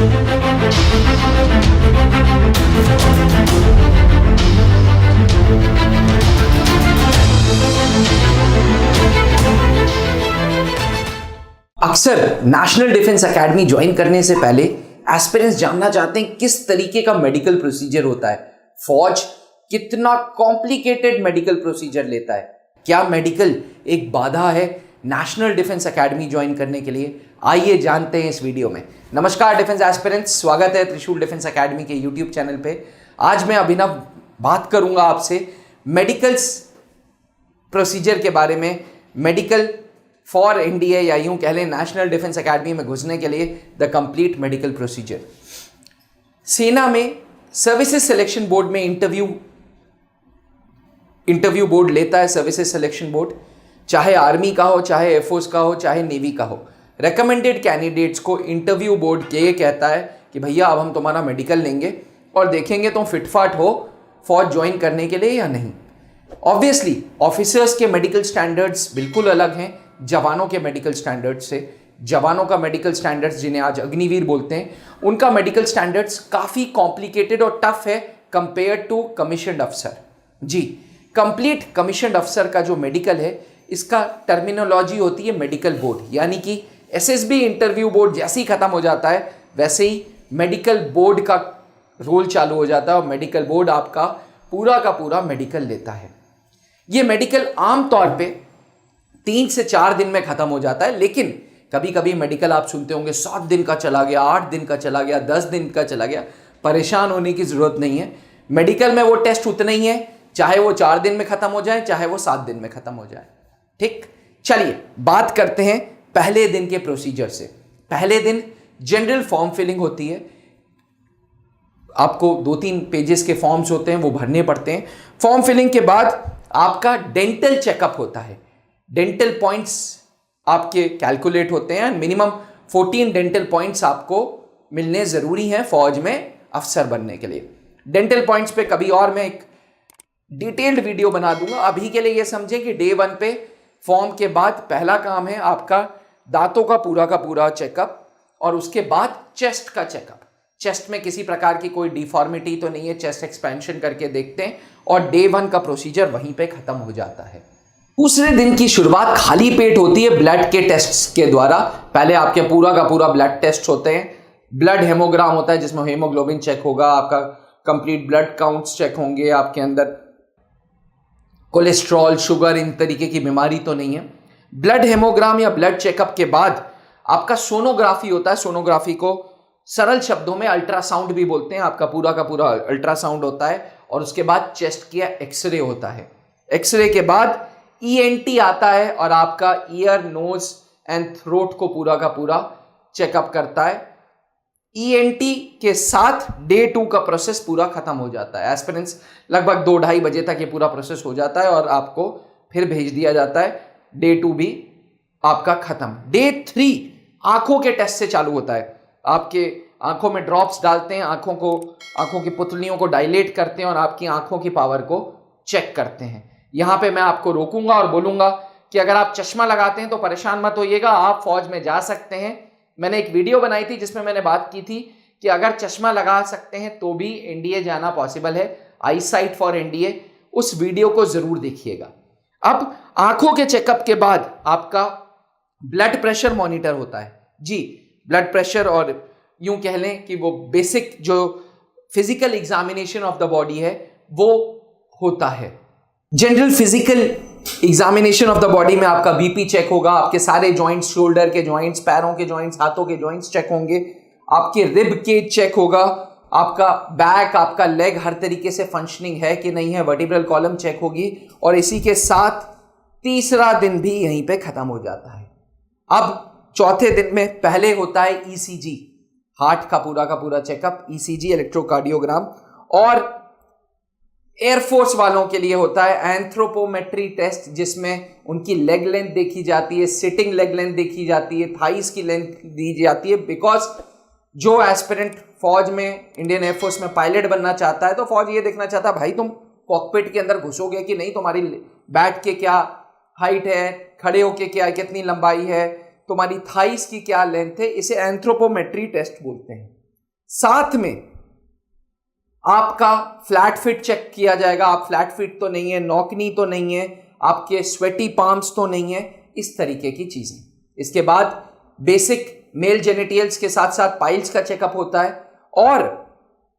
अक्सर national defence academy join करने से पहले एस्पिरेंट्स जानना चाहते हैं किस तरीके का मेडिकल प्रोसीजर होता है, फौज कितना कॉम्प्लिकेटेड मेडिकल प्रोसीजर लेता है, क्या मेडिकल एक बाधा है नेशनल डिफेंस एकेडमी ज्वाइन करने के लिए। आइए जानते हैं इस वीडियो में। नमस्कार डिफेंस एस्पिरेंट्स, स्वागत है त्रिशूल डिफेंस एकेडमी के यूट्यूब चैनल पे। आज मैं अभिनव बात करूंगा आपसे मेडिकल प्रोसीजर के बारे में। मेडिकल फॉर एनडीए या यूं कह लें नेशनल डिफेंस एकेडमी में घुसने के लिए द कंप्लीट मेडिकल प्रोसीजर। सेना में सर्विसेज सिलेक्शन बोर्ड में इंटरव्यू बोर्ड लेता है सर्विसेज सिलेक्शन बोर्ड, चाहे आर्मी का हो, चाहे एयरफोर्स का हो, चाहे नेवी का हो। रेकमेंडेड कैंडिडेट्स को इंटरव्यू बोर्ड ये कहता है कि भैया अब हम तुम्हारा मेडिकल लेंगे और देखेंगे तुम फिटफाट हो फौज ज्वाइन करने के लिए या नहीं। ऑब्वियसली ऑफिसर्स के मेडिकल स्टैंडर्ड्स बिल्कुल अलग हैं जवानों के मेडिकल स्टैंडर्ड्स से। जवानों का मेडिकल स्टैंडर्ड्स, जिन्हें आज अग्निवीर बोलते हैं, उनका मेडिकल स्टैंडर्ड्स काफ़ी कॉम्प्लिकेटेड और टफ है कंपेयर टू कमीशन्ड अफसर। जी, कंप्लीट कमीशन्ड अफसर का जो मेडिकल है, इसका टर्मिनोलॉजी होती है मेडिकल बोर्ड, यानी कि एसएसबी इंटरव्यू बोर्ड जैसे ही खत्म हो जाता है वैसे ही मेडिकल बोर्ड का रोल चालू हो जाता है और मेडिकल बोर्ड आपका पूरा का पूरा मेडिकल लेता है। ये मेडिकल आमतौर पे 3 से 4 दिन में खत्म हो जाता है, लेकिन कभी कभी मेडिकल आप सुनते होंगे 7 दिन का चला गया, 8 दिन का चला गया, 10 दिन का चला गया। परेशान होने की जरूरत नहीं है। मेडिकल में वो टेस्ट उतना ही है, चाहे वो 4 दिन में खत्म हो जाए, चाहे वो 7 दिन में खत्म हो जाए। ठीक, चलिए बात करते हैं पहले दिन के प्रोसीजर से। पहले दिन जनरल फॉर्म फिलिंग होती है। आपको 2-3 पेजेस के फॉर्म्स होते हैं, वो भरने पड़ते हैं। फॉर्म फिलिंग के बाद आपका डेंटल चेकअप होता है। डेंटल पॉइंट्स आपके कैलकुलेट होते हैं। मिनिमम 14 डेंटल पॉइंट्स आपको मिलने जरूरी हैं फौज में अफसर बनने के लिए। डेंटल पॉइंट्स पे कभी और मैं एक डिटेल्ड वीडियो बना दूंगा। अभी के लिए ये समझें कि डे 1 पे फॉर्म के बाद पहला काम है आपका दांतों का पूरा चेकअप, और उसके बाद चेस्ट का चेकअप। चेस्ट में किसी प्रकार की कोई डिफॉर्मिटी तो नहीं है, चेस्ट एक्सपेंशन करके देखते हैं, और डे 1 का प्रोसीजर वहीं पे खत्म हो जाता है। दूसरे दिन की शुरुआत खाली पेट होती है ब्लड के टेस्ट्स के द्वारा। पहले आपके पूरा का पूरा ब्लड टेस्ट होते हैं। ब्लड हेमोग्राम होता है जिसमें हेमोग्लोबिन चेक होगा, आपका कंप्लीट ब्लड काउंट्स चेक होंगे, आपके अंदर कोलेस्ट्रॉल, शुगर, इन तरीके की बीमारी तो नहीं है। ब्लड हेमोग्राम या ब्लड चेकअप के बाद आपका सोनोग्राफी होता है। सोनोग्राफी को सरल शब्दों में अल्ट्रासाउंड भी बोलते हैं। आपका पूरा का पूरा अल्ट्रासाउंड होता है, और उसके बाद चेस्ट का एक्सरे होता है। एक्सरे के बाद ईएनटी आता है और आपका ईयर, नोज एंड थ्रोट को पूरा का पूरा चेकअप करता है। ईएनटी के साथ डे 2 का प्रोसेस पूरा खत्म हो जाता है। एस्पिरेंट्स लगभग 2-2:30 बजे तक ये पूरा प्रोसेस हो जाता है और आपको फिर भेज दिया जाता है। डे 2 भी आपका खत्म। डे 3 आंखों के टेस्ट से चालू होता है। आपके आंखों में ड्रॉप्स डालते हैं, आंखों की पुतलियों को डायलेट करते हैं और आपकी आंखों की पावर को चेक करते हैं। यहां पे मैं आपको रोकूंगा और बोलूंगा कि अगर आप चश्मा लगाते हैं तो परेशान मत होइएगा, आप फौज में जा सकते हैं। मैंने एक वीडियो बनाई थी जिसमें मैंने बात की थी कि अगर चश्मा लगा सकते हैं तो भी एनडीए जाना पॉसिबल है। आई साइट फॉर एनडीए, उस वीडियो को जरूर देखिएगा। अब आंखों के चेकअप के बाद आपका ब्लड प्रेशर मॉनिटर होता है। जी, ब्लड प्रेशर, और यूं कह लें कि वो बेसिक जो physical examination of the body है वो होता है। General physical examination of the body में आपका बीपी चेक होगा, आपके सारे जॉइंट्स, शोल्डर के जॉइंट्स, पैरों के जॉइंट्स, हाथों के जॉइंट्स चेक होंगे, आपके रिब केज चेक होगा, आपका बैक, आपका लेग हर तरीके से फंक्शनिंग है कि नहीं है, वर्टिब्रल कॉलम चेक होगी, और इसी के साथ तीसरा दिन भी यहीं पे खत्म हो जाता है। अब चौथे दिन में पहले होता है ईसीजी, हार्ट का पूरा चेकअप, ईसीजी इलेक्ट्रोकार्डियोग्राम, और एयरफोर्स वालों के लिए होता है एंथ्रोपोमेट्री टेस्ट, जिसमें उनकी लेग लेंथ देखी जाती है, सिटिंग लेग लेंथ देखी जाती है, थाइस की लेंथ दी जाती है। बिकॉज जो एस्पिरेंट फौज में, इंडियन एयरफोर्स में पायलट बनना चाहता है तो फौज ये देखना चाहता है भाई तुम कॉकपिट के अंदर घुसोगे कि नहीं, तुम्हारी बैठ के क्या हाइट है, खड़े होके क्या कितनी लंबाई है, तुम्हारी थाइस की क्या लेंथ है। इसे एंथ्रोपोमेट्री टेस्ट बोलते हैं। साथ में आपका फ्लैट फिट चेक किया जाएगा, आप फ्लैट फिट तो नहीं है, नौकनी तो नहीं है, आपके स्वेटी पाम्स तो नहीं है, इस तरीके की चीजें। इसके बाद बेसिक मेल जेनिटल्स के साथ साथ पाइल्स का चेकअप होता है और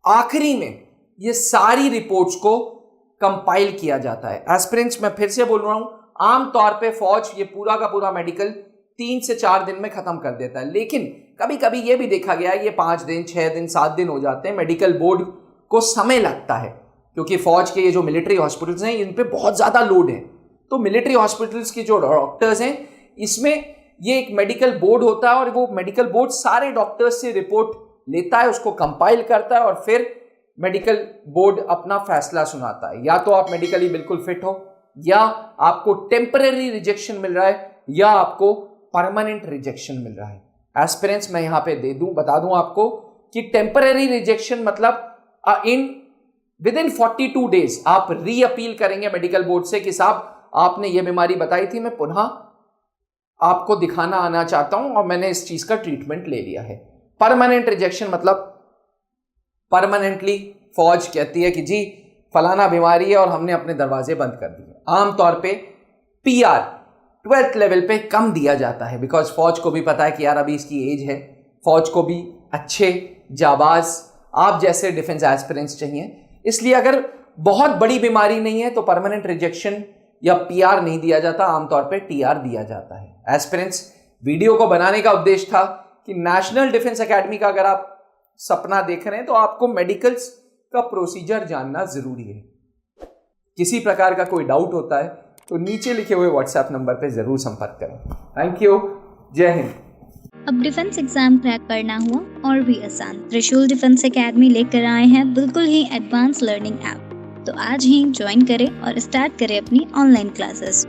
आखिरी में ये सारी रिपोर्ट्स को कंपाइल किया जाता है। एस्पिरेंट्स, मैं फिर से बोल रहा हूं, आमतौर पे फौज ये पूरा का पूरा मेडिकल 3 से 4 दिन में खत्म कर देता है, लेकिन कभी कभी ये भी देखा गया है ये 5 दिन, 6 दिन, 7 दिन हो जाते हैं। मेडिकल बोर्ड को समय लगता है क्योंकि फौज के ये जो मिलिट्री हॉस्पिटल्स हैं इन पे बहुत ज्यादा लोड है। तो मिलिट्री हॉस्पिटल्स के जो डॉक्टर्स हैं इसमें ये एक मेडिकल बोर्ड होता है और वो मेडिकल बोर्ड सारे डॉक्टर्स से रिपोर्ट लेता है, उसको कंपाइल करता है और फिर मेडिकल बोर्ड अपना फैसला सुनाता है। या तो आप मेडिकली बिल्कुल फिट हो, या आपको टेम्पररी रिजेक्शन मिल रहा है, या आपको परमानेंट रिजेक्शन मिल रहा है। एस्पिरेंट्स, मैं यहां पे बता दूं आपको कि टेम्पररी रिजेक्शन मतलब विद इन 42 डेज आप री अपील करेंगे मेडिकल बोर्ड से कि साहब आपने ये बीमारी बताई थी, मैं पुनः आपको दिखाना आना चाहता हूं और मैंने इस चीज का ट्रीटमेंट ले लिया है। परमानेंट रिजेक्शन मतलब परमानेंटली फौज कहती है कि जी फलाना बीमारी है और हमने अपने दरवाजे बंद कर दिए। आमतौर पे पीआर 12th लेवल पे कम दिया जाता है, बिकॉज फौज को भी पता है कि यार अभी इसकी एज है, फौज को भी अच्छे जाबाज आप जैसे डिफेंस एस्पिरेंट्स चाहिए। इसलिए अगर बहुत बड़ी बीमारी नहीं है तो परमानेंट रिजेक्शन या पीआर नहीं दिया जाता, आमतौर पे टीआर दिया जाता है। एस्पिरेंट्स, वीडियो को बनाने का उद्देश्य था कि नेशनल डिफेंस एकेडमी का अगर आप सपना देख रहे हैं तो आपको मेडिकल्स का प्रोसीजर जानना जरूरी है। किसी प्रकार का कोई डाउट होता है तो नीचे लिखे हुए व्हाट्सएप नंबर पे जरूर संपर्क करें। थैंक यू, जय हिंद। अब डिफेंस एग्जाम क्रैक करना हुआ और भी आसान, त्रिशूल डिफेंस एकेडमी लेकर आए हैं बिल्कुल ही एडवांस लर्निंग ऐप। तो आज ही ज्वाइन करें और स्टार्ट करें अपनी ऑनलाइन क्लासेस।